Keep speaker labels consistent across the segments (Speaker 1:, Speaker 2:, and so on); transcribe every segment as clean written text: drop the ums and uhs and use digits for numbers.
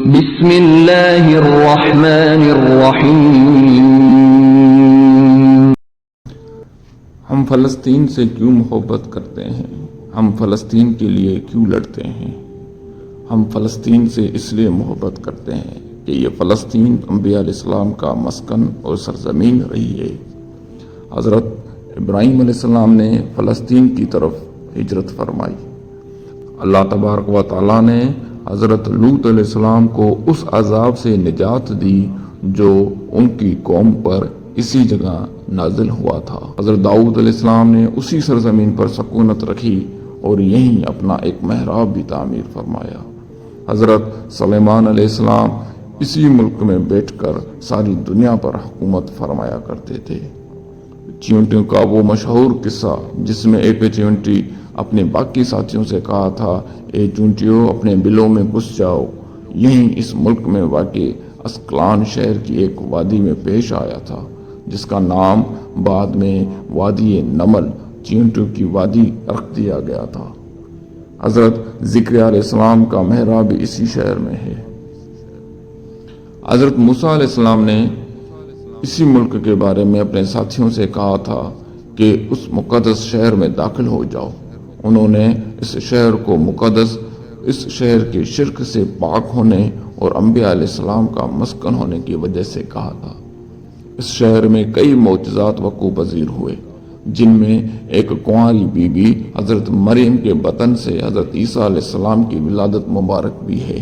Speaker 1: بسم اللہ الرحمن الرحیم۔
Speaker 2: ہم فلسطین سے کیوں محبت کرتے ہیں؟ ہم فلسطین کے لیے کیوں لڑتے ہیں؟ ہم فلسطین سے اس لیے محبت کرتے ہیں کہ یہ فلسطین انبیاء علیہ السلام کا مسکن اور سرزمین رہی ہے۔ حضرت ابراہیم علیہ السلام نے فلسطین کی طرف ہجرت فرمائی۔ اللہ تبارک و تعالیٰ نے حضرت لوط علیہ السلام کو اس عذاب سے نجات دی جو ان کی قوم پر اسی جگہ نازل ہوا تھا۔ حضرت داؤد علیہ السلام نے اسی سرزمین پر سکونت رکھی اور یہیں اپنا ایک محراب بھی تعمیر فرمایا۔ حضرت سلیمان علیہ السلام اسی ملک میں بیٹھ کر ساری دنیا پر حکومت فرمایا کرتے تھے۔ چیونٹیوں کا وہ مشہور قصہ جس میں ایک چیونٹی اپنے باقی ساتھیوں سے کہا تھا، اے چونٹیوں اپنے بلوں میں گھس جاؤ، یہیں اس ملک میں واقع اسکلان شہر کی ایک وادی میں پیش آیا تھا جس کا نام بعد میں وادی نمل چیونٹیوں کی وادی رکھ دیا گیا تھا۔ حضرت زکریا علیہ السلام کا محراب بھی اسی شہر میں ہے۔ حضرت موسیٰ علیہ السلام نے اسی ملک کے بارے میں اپنے ساتھیوں سے کہا تھا کہ اس مقدس شہر میں داخل ہو جاؤ۔ انہوں نے اس شہر کو مقدس، اس شہر کے شرک سے پاک ہونے اور انبیاء علیہ السلام کا مسکن ہونے کی وجہ سے کہا تھا۔ اس شہر میں کئی معجزات وقوع پذیر ہوئے جن میں ایک کنواری بی بی حضرت مریم کے بطن سے حضرت عیسیٰ علیہ السلام کی ولادت مبارک بھی ہے۔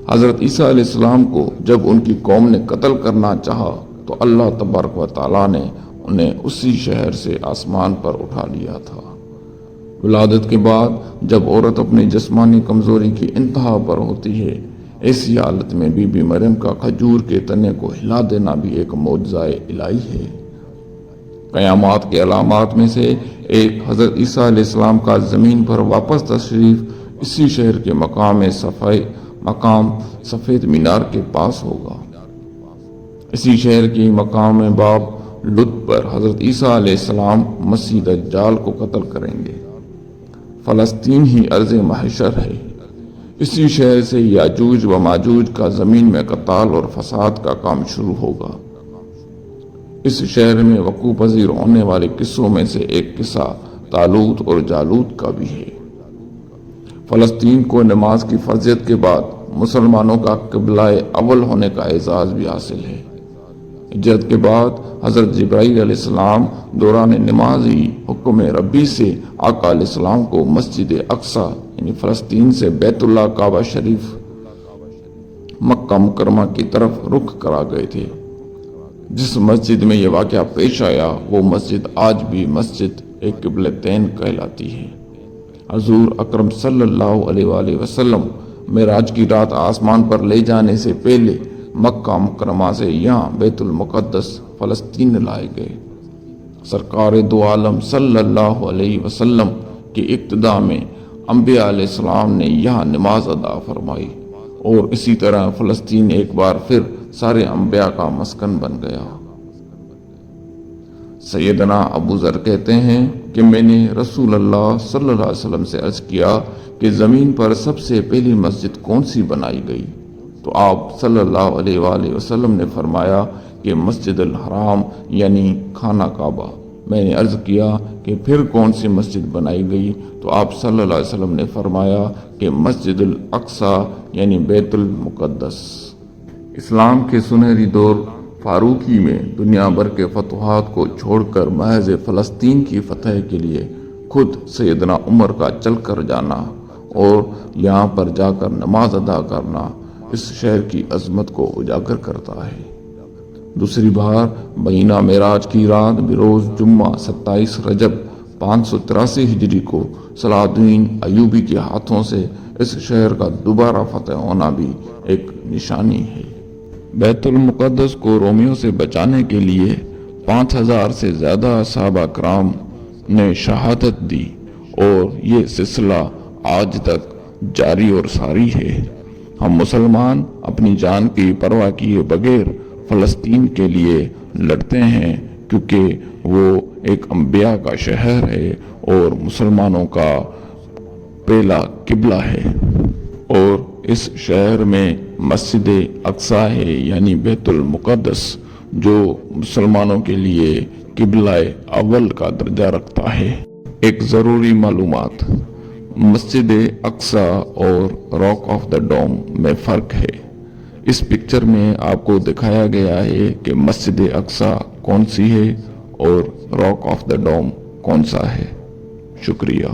Speaker 2: حضرت عیسیٰ علیہ السلام کو جب ان کی قوم نے قتل کرنا چاہا تو اللہ تبارک و تعالیٰ نے انہیں اسی شہر سے آسمان پر اٹھا لیا تھا۔ ولادت کے بعد جب عورت اپنی جسمانی کمزوری کی انتہا پر ہوتی ہے، ایسی حالت میں بی بی مریم کا کھجور کے تنے کو ہلا دینا بھی ایک معجزہ الہی ہے۔ قیامات کے علامات میں سے ایک حضرت عیسیٰ علیہ السلام کا زمین پر واپس تشریف اسی شہر کے مقام سفید مینار کے پاس ہوگا۔ اسی شہر کی مقام باب لد پر حضرت عیسیٰ علیہ السلام مسیح دجال کو قتل کریں گے۔ فلسطین ہی ارض محشر ہے۔ اسی شہر سے یاجوج و ماجوج کا زمین میں قتال اور فساد کا کام شروع ہوگا۔ اس شہر میں وقوع پذیر ہونے والے قصوں میں سے ایک قصہ طالوت اور جالوت کا بھی ہے۔ فلسطین کو نماز کی فرضیت کے بعد مسلمانوں کا قبلہ اول ہونے کا اعزاز بھی حاصل ہے۔ ہجرت کے بعد حضرت جبرائیل علیہ السلام دوران نماز ہی حکم ربی سے آقا علیہ السلام کو مسجد اقصی یعنی فلسطین سے بیت اللہ کعبہ شریف مکہ مکرمہ کی طرف رخ کرا گئے تھے۔ جس مسجد میں یہ واقعہ پیش آیا وہ مسجد آج بھی مسجد قبلتین کہلاتی ہے۔ حضور اکرم صلی اللہ علیہ وآلہ وسلم معراج کی رات آسمان پر لے جانے سے پہلے مکہ مکرمہ سے یہاں بیت المقدس فلسطین لائے گئے۔ سرکار دو عالم صلی اللہ علیہ وسلم کی ابتدا میں انبیاء علیہ السلام نے یہاں نماز ادا فرمائی اور اسی طرح فلسطین ایک بار پھر سارے انبیاء کا مسکن بن گیا۔ سیدنا ابو ذر کہتے ہیں کہ میں نے رسول اللہ صلی اللہ علیہ وسلم سے عرض کیا کہ زمین پر سب سے پہلی مسجد کون سی بنائی گئی؟ تو آپ صلی اللہ علیہ وآلہ وسلم نے فرمایا کہ مسجد الحرام یعنی خانہ کعبہ۔ میں نے عرض کیا کہ پھر کون سی مسجد بنائی گئی؟ تو آپ صلی اللہ علیہ وسلم نے فرمایا کہ مسجد الاقصی یعنی بیت المقدس۔ اسلام کے سنہری دور فاروقی میں دنیا بھر کے فتوحات کو چھوڑ کر محض فلسطین کی فتح کے لیے خود سیدنا عمر کا چل کر جانا اور یہاں پر جا کر نماز ادا کرنا اس شہر کی عظمت کو اجاگر کرتا ہے۔ دوسری بار مہینہ معراج کی رات بروز جمعہ 27 رجب 583 ہجری کو صلاح الدین ایوبی کے ہاتھوں سے اس شہر کا دوبارہ فتح ہونا بھی ایک نشانی ہے۔ بیت المقدس کو رومیوں سے بچانے کے لیے 5000 سے زیادہ صحابہ کرام نے شہادت دی اور یہ سلسلہ آج تک جاری اور ساری ہے۔ ہم مسلمان اپنی جان کی پرواہ کیے بغیر فلسطین کے لیے لڑتے ہیں کیونکہ وہ ایک انبیاء کا شہر ہے اور مسلمانوں کا پہلا قبلہ ہے، اور اس شہر میں مسجد اقصی ہے یعنی بیت المقدس، جو مسلمانوں کے لیے قبلہ اول کا درجہ رکھتا ہے۔ ایک ضروری معلومات، مسجد اقصی اور راک آف دا ڈوم میں فرق ہے۔ اس پکچر میں آپ کو دکھایا گیا ہے کہ مسجد اقصی کون سی ہے اور راک آف دا ڈوم کون سا ہے۔ شکریہ۔